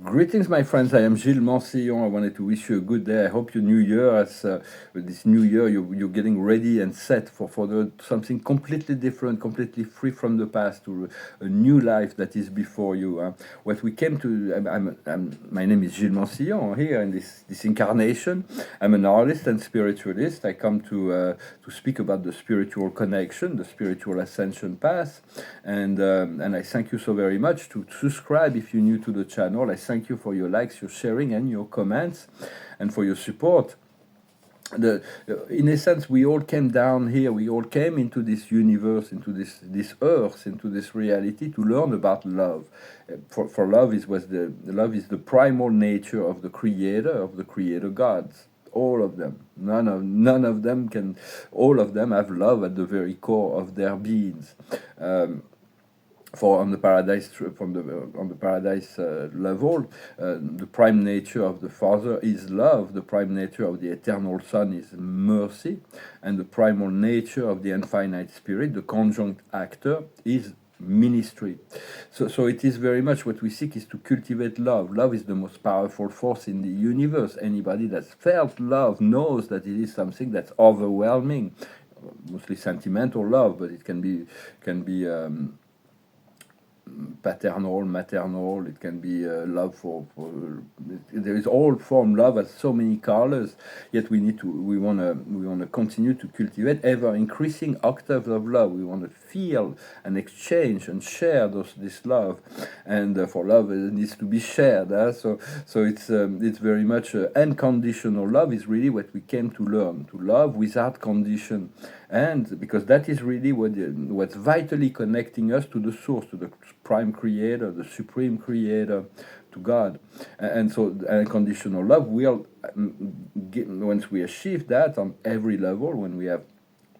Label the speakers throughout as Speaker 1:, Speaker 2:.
Speaker 1: Greetings, my friends. I am Gilles Mancillon. I wanted to wish you a good day. I hope your new year, with this new year, you're getting ready and set for something completely different, completely free from the past, to a new life that is before you. What we came to, my name is Gilles Mancillon here in this incarnation. I'm an artist and spiritualist. I come to speak about the spiritual connection, the spiritual ascension path, and I thank you so very much to subscribe if you're new to the channel. I thank you for your likes, your sharing, and your comments, and for your support. In a sense, we all came down here. We all came into this universe, into this earth, into this reality to learn about love. For love is the primal nature of the Creator gods. All of them, none of them can. All of them have love at the very core of their beings. For on the paradise on the paradise level, the prime nature of the Father is love. The prime nature of the eternal Son is mercy, and the primal nature of the infinite Spirit, the conjunct actor, is ministry. So it is very much what we seek is to cultivate love. Love is the most powerful force in the universe. Anybody that's felt love knows that it is something that's overwhelming, mostly sentimental love, but it can be paternal, maternal. It can be love there is all form. Love has so many colors. Yet we wanna continue to cultivate ever increasing octaves of love. We want to feel and exchange and share this love, and for love it needs to be shared. So it's very much unconditional love is really what we came to learn, to love without condition, and because that is really what's vitally connecting us to the source, to the prime creator, the supreme creator, to God. And so unconditional love will, once we achieve that on every level, when we have,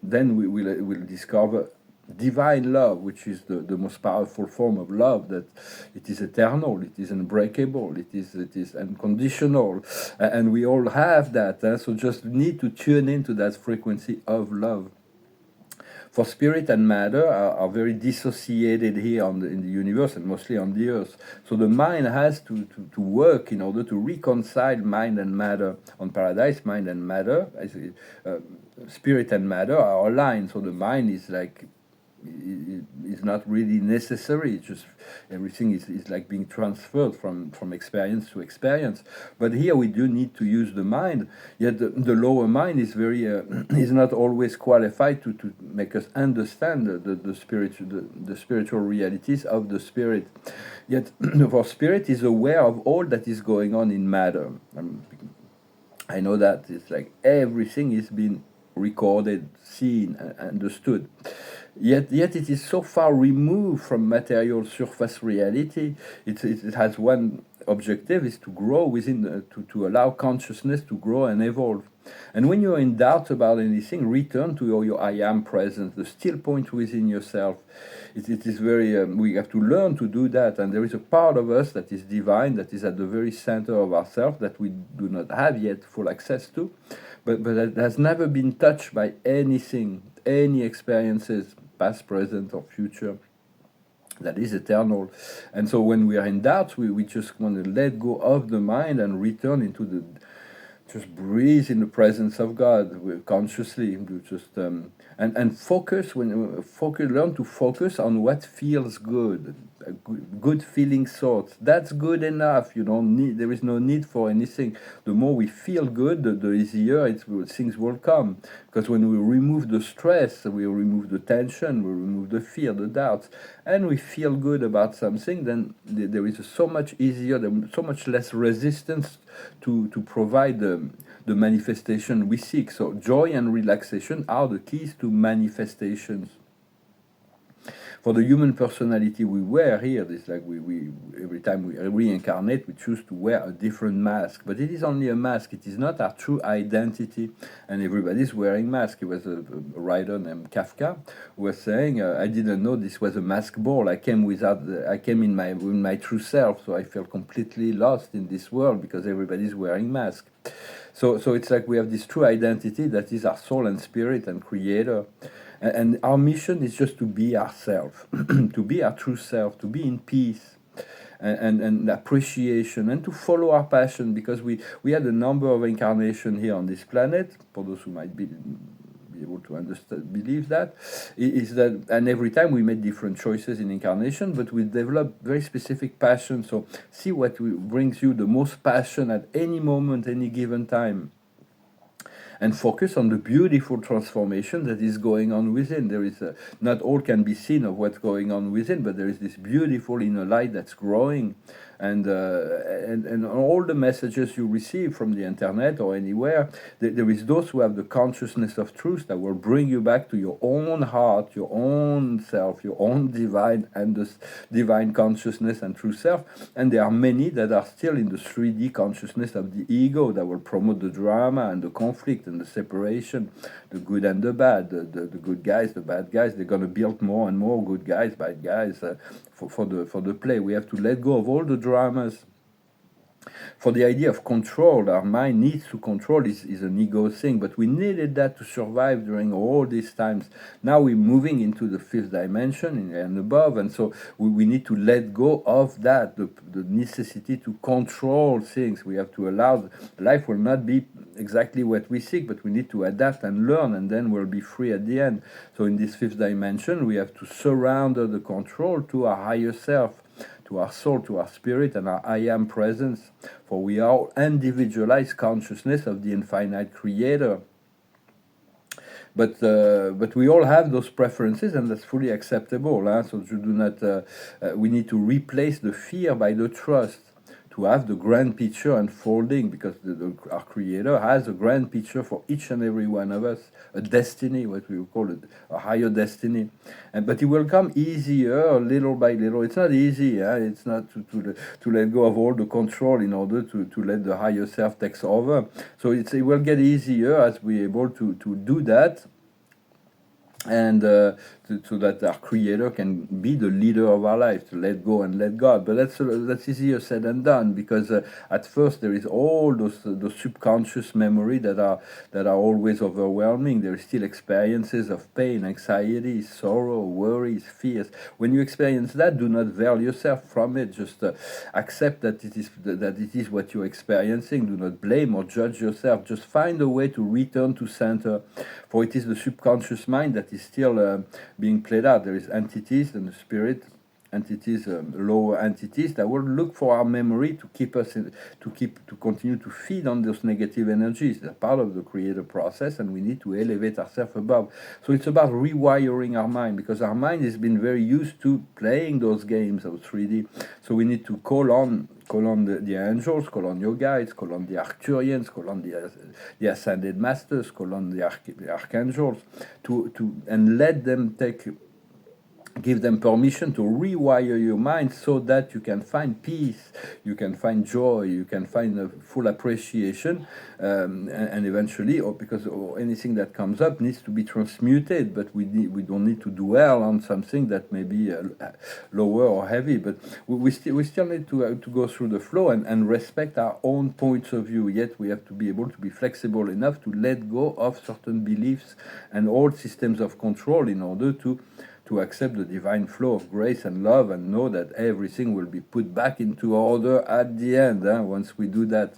Speaker 1: then we'll discover divine love, which is the most powerful form of love, that it is eternal, it is unbreakable, it is unconditional, and we all have that. So just need to tune into that frequency of love. For spirit and matter are very dissociated here in the universe, and mostly on the earth. So the mind has to work in order to reconcile mind and matter. On paradise, mind and matter, spirit and matter are aligned. So the mind is like, is not really necessary. It's just everything is like being transferred from experience to experience. But here we do need to use the mind. Yet the lower mind is very is not always qualified to make us understand the spiritual realities of the spirit. Yet our spirit is aware of all that is going on in matter. I know that it's like everything is being recorded, seen, and understood. Yet it is so far removed from material surface reality. It has one objective, is to grow to allow consciousness to grow and evolve. And when you're in doubt about anything, return to your I am presence, the still point within yourself. It is very, we have to learn to do that. And there is a part of us that is divine, that is at the very center of ourselves, that we do not have yet full access to, but that has never been touched by anything, any experiences, past, present, or future, that is eternal. And so when we are in doubt, we just want to let go of the mind and return into just breathe in the presence of God consciously. Just and focus, learn to focus on what feels good. Good feeling thoughts, that's good enough. You don't need, there is no need for anything. The more we feel good, the easier things will come, because when we remove the stress, we remove the tension, we remove the fear, the doubts, and we feel good about something, then there is so much easier, so much less resistance to provide the manifestation we seek. So joy and relaxation are the keys to manifestations. For the human personality we wear here, it's like we every time we reincarnate, we choose to wear a different mask. But it is only a mask. It is not our true identity. And everybody's wearing masks. It was a writer named Kafka who was saying, "I didn't know this was a mask ball. I came in my true self, so I felt completely lost in this world because everybody's wearing masks." So it's like we have this true identity that is our soul and spirit and creator. And our mission is just to be ourselves, to be our true self, to be in peace. and appreciation, and to follow our passion, because we had a number of incarnations here on this planet. For those who might be able to understand, believe that, is that, and every time we made different choices in incarnation, but we developed very specific passion. So see what brings you the most passion at any moment, any given time, and focus on the beautiful transformation that is going on within. There is not all can be seen of what's going on within, but there is this beautiful inner light that's growing, and all the messages you receive from the internet or anywhere, there is those who have the consciousness of truth that will bring you back to your own heart, your own self, your own divine, and this divine consciousness and true self. And there are many that are still in the 3D consciousness of the ego, that will promote the drama and the conflict and the separation, the good and the bad, the good guys, the bad guys. They're going to build more and more good guys, bad guys, for the play. We have to let go of all the dramas. For the idea of control, our mind needs to control, is an ego thing, but we needed that to survive during all these times. Now we're moving into the 5th dimension and above, and so we need to let go of that, the necessity to control things. We have to allow, life will not be exactly what we seek, but we need to adapt and learn, and then we'll be free at the end. So in this 5th dimension, we have to surrender the control to our higher self, to our soul, to our spirit, and our I am presence, for we are individualized consciousness of the infinite creator. But we all have those preferences, and that's fully acceptable. So you do not. We need to replace the fear by the trust, to have the grand picture unfolding, because our Creator has a grand picture for each and every one of us, a destiny, what we call it, a higher destiny. But it will come easier, little by little. It's not easy. It's not to let go of all the control in order to let the higher self takes over. So it will get easier as we're able to do that, and so that our Creator can be the leader of our life, to let go and let God. But that's easier said than done, because at first there is all those subconscious memory that are always overwhelming. There is still experiences of pain, anxiety, sorrow, worries, fears. When you experience that, do not veil yourself from it. Just accept that it is what you're experiencing. Do not blame or judge yourself. Just find a way to return to center, for it is the subconscious mind that is still being played out. There is entities in the spirit, entities, lower entities, that will look for our memory to keep us to continue to feed on those negative energies. They're part of the creative process, and we need to elevate ourselves above. So it's about rewiring our mind, because our mind has been very used to playing those games of 3D. So we need to call on the angels, call on your guides, call on the Arcturians, call on the ascended masters, call on the archangels, and let them give them permission to rewire your mind, so that you can find peace, you can find joy, you can find a full appreciation, and eventually, because anything that comes up needs to be transmuted, but we don't need to dwell on something that may be lower or heavy, but we still need to go through the flow and respect our own points of view. Yet we have to be able to be flexible enough to let go of certain beliefs and old systems of control, in order to accept the divine flow of grace and love, and know that everything will be put back into order at the end, once we do that.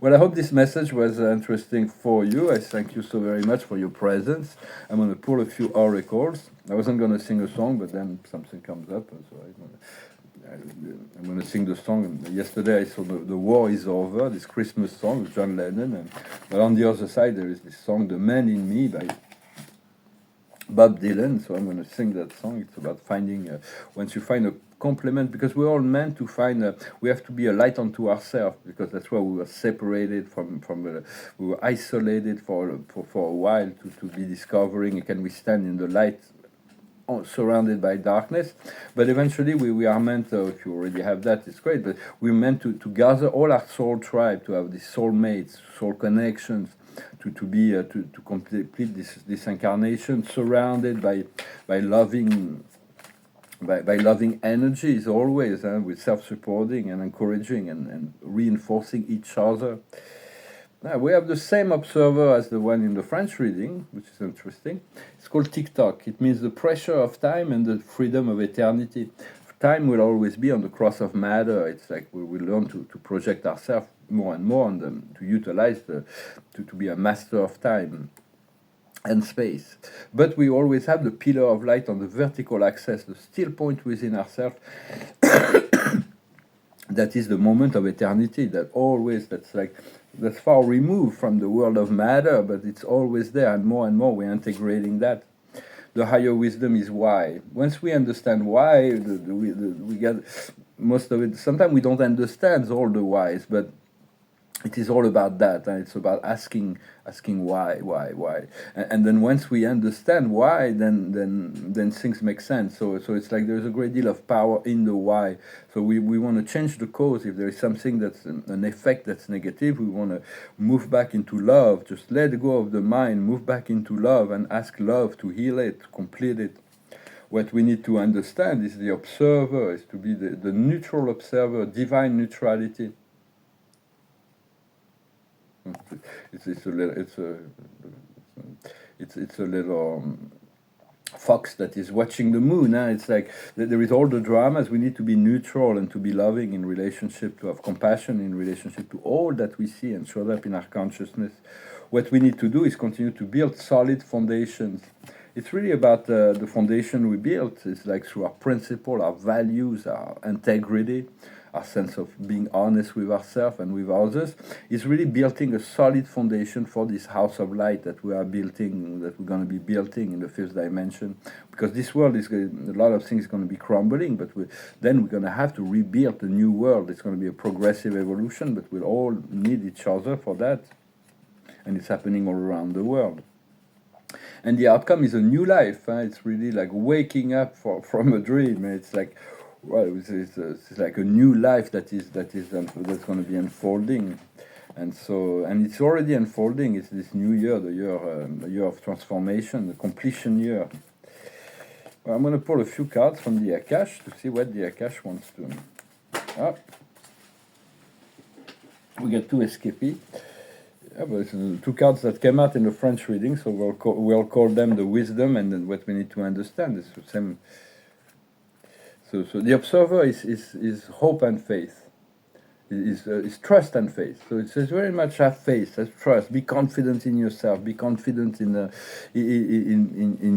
Speaker 1: Well, I hope this message was interesting for you. I thank you so very much for your presence. I'm going to pull a few oracles. I wasn't going to sing a song, but then something comes up, so I'm going to sing the song. Yesterday I saw the War Is Over, this Christmas song with John Lennon, but on the other side there is this song, The Man in Me, by Bob Dylan. So I'm going to sing that song. It's about finding, once you find a complement, because we're all meant to find, we have to be a light unto ourselves, because that's why we were separated from we were isolated for a while, to be discovering, can we stand in the light surrounded by darkness. But eventually we are meant to, if you already have that, it's great, but we're meant to gather all our soul tribe, to have these soul mates, soul connections, to complete this incarnation, surrounded by loving energies always, with self-supporting and encouraging and reinforcing each other. Now, we have the same observer as the one in the French reading, which is interesting. It's called TikTok. It means the pressure of time and the freedom of eternity. time will always be on the cross of matter. It's like we learn to project ourselves more and more, and to utilize to be a master of time and space. But we always have the pillar of light on the vertical axis, the still point within ourselves. That is the moment of eternity. That's far removed from the world of matter, but it's always there, and more we're integrating that. The higher wisdom is why. Once we understand why, we get most of it. Sometimes we don't understand all the whys, but it is all about that, and it's about asking why, and then once we understand why, then things make sense. So it's like there's a great deal of power in the why. So we want to change the cause. If there is something that's an effect that's negative, we want to move back into love. Just let go of the mind, move back into love, and ask love to heal it, to complete it. What we need to understand is the observer, is to be the neutral observer, divine neutrality. It's a little fox that is watching the moon. It's like there is all the dramas. We need to be neutral and to be loving in relationship, to have compassion in relationship to all that we see and show up in our consciousness. What we need to do is continue to build solid foundations. It's really about the foundation we built. It's like through our principle, our values, our integrity, our sense of being honest with ourselves and with others, is really building a solid foundation for this house of light that we are building, that we're going to be building in the fifth dimension. Because this world is a lot of things going to be crumbling, but then we're going to have to rebuild a new world. It's going to be a progressive evolution, but we'll all need each other for that. And it's happening all around the world. And the outcome is a new life. It's really like waking up from a dream. It's like, well, it's like a new life that's going to be unfolding, and it's already unfolding. It's this new year, the year of transformation, the completion year. Well, I'm going to pull a few cards from the Akash to see what the Akash wants to. We get two escapee. Yeah, but it's two cards that came out in the French reading, so we'll call them the wisdom, and then what we need to understand is the same. So the observer is hope and faith, is trust and faith. So it says very much have faith, have trust, be confident in yourself, be confident in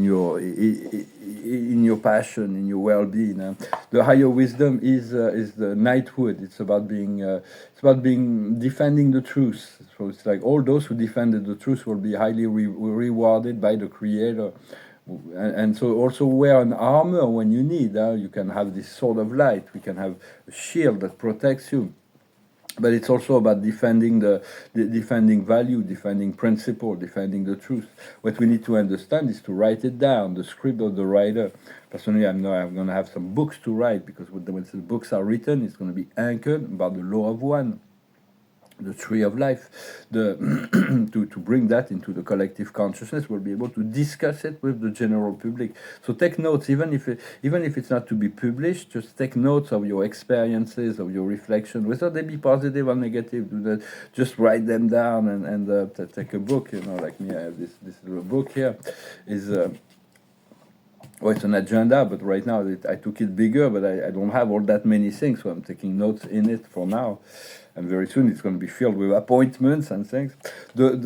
Speaker 1: your passion, in your well-being. The higher wisdom is the knighthood. It's about defending the truth. So it's like all those who defended the truth will be highly rewarded by the Creator. And so also wear an armor when you need. You can have this sword of light. We can have a shield that protects you. But it's also about defending defending value, defending principle, defending the truth. What we need to understand is to write it down, the script of the writer. Personally, I'm going to have some books to write, because when the books are written, it's going to be anchored about the law of one, the tree of life, to bring that into the collective consciousness. We'll be able to discuss it with the general public. So take notes, even if it's not to be published. Just take notes of your experiences, of your reflection, whether they be positive or negative. Do that. Just write them down and take a book. Like me, I have this little book here. It's an agenda, but right now I took it bigger, but I don't have all that many things, so I'm taking notes in it for now. And very soon it's going to be filled with appointments and things. What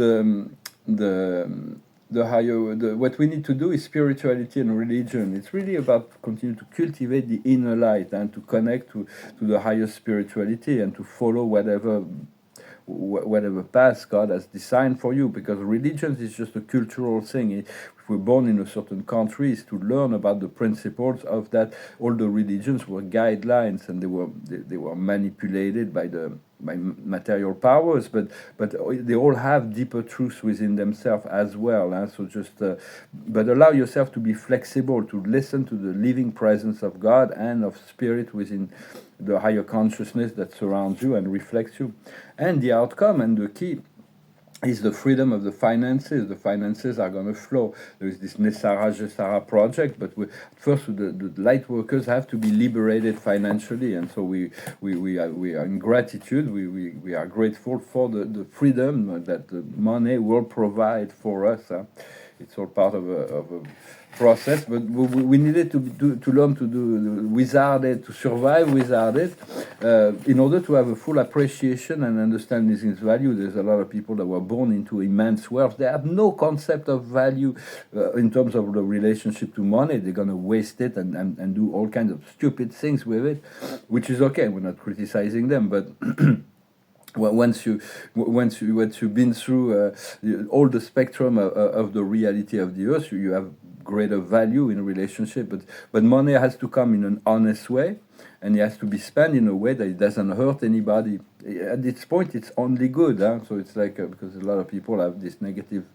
Speaker 1: we need to do is spirituality and religion. It's really about continuing to cultivate the inner light and to connect to the higher spirituality and to follow whatever path God has designed for you, because religion is just a cultural thing. If we're born in a certain country, is to learn about the principles of that. All the religions were guidelines, and they were manipulated by material powers, but they all have deeper truths within themselves as well. So but allow yourself to be flexible, to listen to the living presence of God and of spirit within the higher consciousness that surrounds you and reflects you. And the outcome and the key is the freedom of the finances. The finances are going to flow. There is this Nesara Gesara project, but first the light workers have to be liberated financially, and so we are in gratitude. We are grateful for the freedom that the money will provide for us. It's all part of process, but we needed to learn to do without it, to survive without it, in order to have a full appreciation and understanding its value. There's a lot of people that were born into immense wealth. They have no concept of value in terms of the relationship to money. They're going to waste it and do all kinds of stupid things with it, which is okay. We're not criticizing them, but once you've been through all the spectrum of the reality of the earth, you have greater value in a relationship. But money has to come in an honest way, and it has to be spent in a way that it doesn't hurt anybody. At this point, it's only good. So it's like because a lot of people have this negative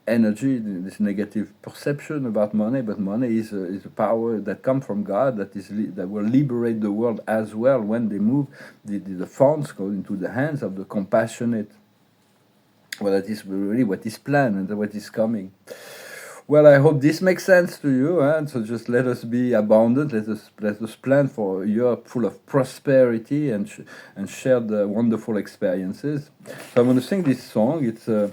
Speaker 1: energy, this negative perception about money, but money is a power that comes from God that will liberate the world as well when they move. The funds go into the hands of the compassionate. Well, that is really what is planned and what is coming. Well, I hope this makes sense to you. So just let us be abundant. Let us plan for a year full of prosperity and share the wonderful experiences. So I'm going to sing this song. It's a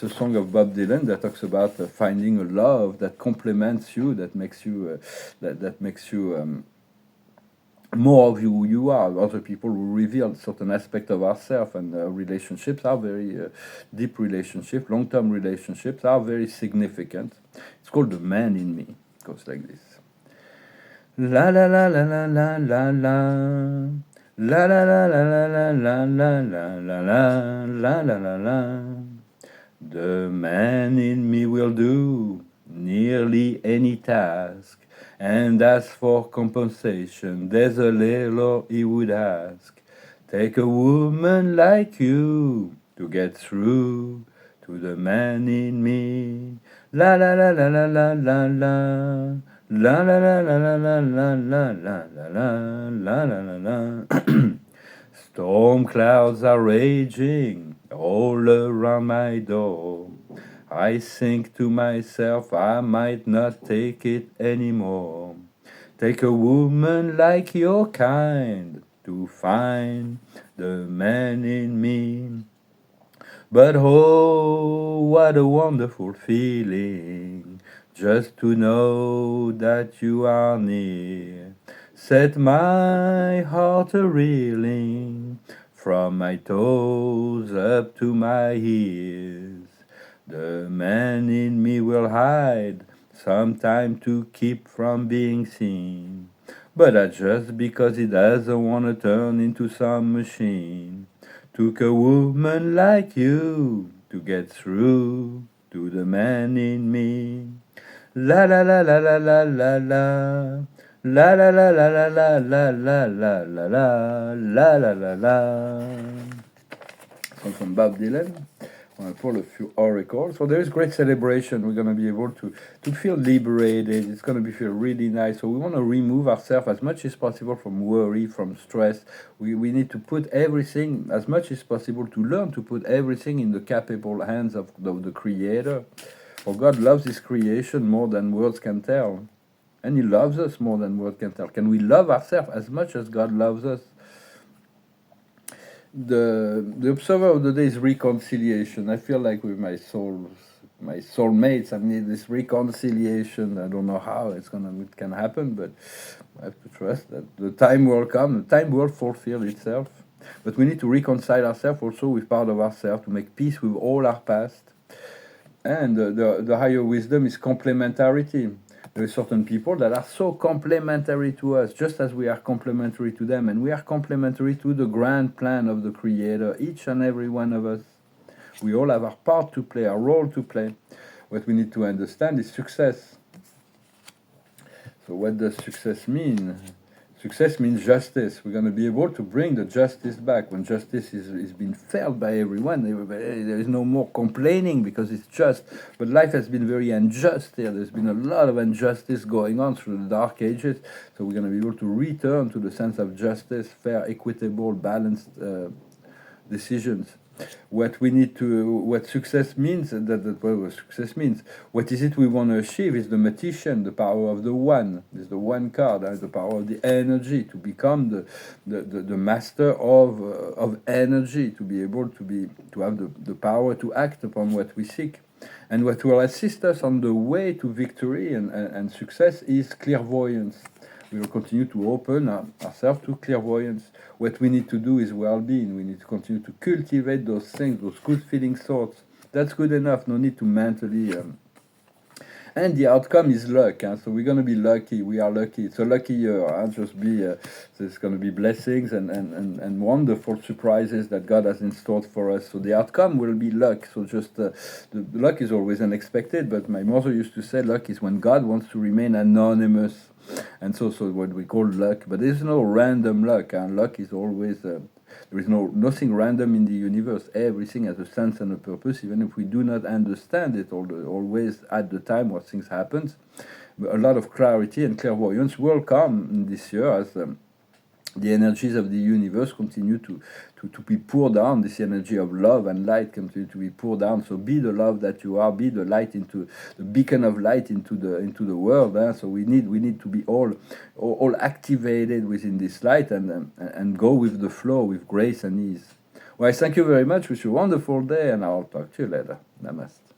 Speaker 1: song of Bob Dylan that talks about finding a love that complements you, that makes you that makes you more of who you are. Other people will reveal certain aspects of ourselves, and relationships are very deep relationships, long-term relationships are very significant. It's called The Man in Me. It goes like this. La la la la la la la la. La la la la la la la la la la la la la la. The man in me will do nearly any task, and as for compensation, there's a little he would ask. Take a woman like you to get through to the man in me. La la la la la la la la. La la la la la la la la la la la la la la. Storm clouds are raging all around my door. I think to myself I might not take it anymore. Take a woman like your kind to find the man in me. But oh, what a wonderful feeling just to know that you are near. Set my heart a-reeling from my toes up to my ears. The man in me will hide sometime to keep from being seen, but that's just because he doesn't want to turn into some machine. Took a woman like you to get through to the man in me. La la la la la la la la. La la la la la la la la la la la la la la la. Song from Bob Dylan. I'm going to pull a few oracles. So there is great celebration. We're going to be able to feel liberated. It's going to be feel really nice. So we want to remove ourselves as much as possible from worry, from stress. We need to put everything, as much as possible, to learn to put everything in the capable hands of the Creator. For God loves His creation more than words can tell. And He loves us more than words can tell. Can we love ourselves as much as God loves us? The observer of the day is reconciliation. I feel like with my soulmates, I need this reconciliation. I don't know how it can happen, but I have to trust that the time will come. The time will fulfill itself. But we need to reconcile ourselves also with part of ourselves, to make peace with all our past. And the higher wisdom is complementarity. There are certain people that are so complementary to us, just as we are complementary to them, and we are complementary to the grand plan of the Creator, each and every one of us. We all have our part to play, our role to play. What we need to understand is success. So what does success mean? Success means justice. We're going to be able to bring the justice back. When justice is being felt by everyone, there is no more complaining because it's just. But life has been very unjust here. There's been a lot of injustice going on through the Dark Ages. So we're going to be able to return to the sense of justice, fair, equitable, balanced decisions. what we need to, what success means, what success means. What is it we want to achieve? Is the magician, the power of the one. Is the one card, the power of the energy, to become the master of energy, to be able to have the power to act upon what we seek. And what will assist us on the way to victory and success is clairvoyance. We will continue to open ourselves to clairvoyance. What we need to do is well-being. We need to continue to cultivate those things, those good feeling thoughts. That's good enough. No need to mentally... and the outcome is luck. So we're going to be lucky. We are lucky. It's a lucky year. Just be... there's going to be blessings and wonderful surprises that God has in store for us. So the outcome will be luck. So just... the luck is always unexpected, but my mother used to say luck is when God wants to remain anonymous. And so what we call luck, but there's no random luck. And luck is always there is nothing random in the universe. Everything has a sense and a purpose, even if we do not understand it always at the time what things happens. A lot of clarity and clairvoyance will come in this year as the energies of the universe continue to be poured down. This energy of love and light continue to be poured down. So be the love that you are. Be the light into the beacon of light into the world. So we need to be all activated within this light and go with the flow with grace and ease. Well, I thank you very much. Wish you a wonderful day, and I'll talk to you later. Namaste.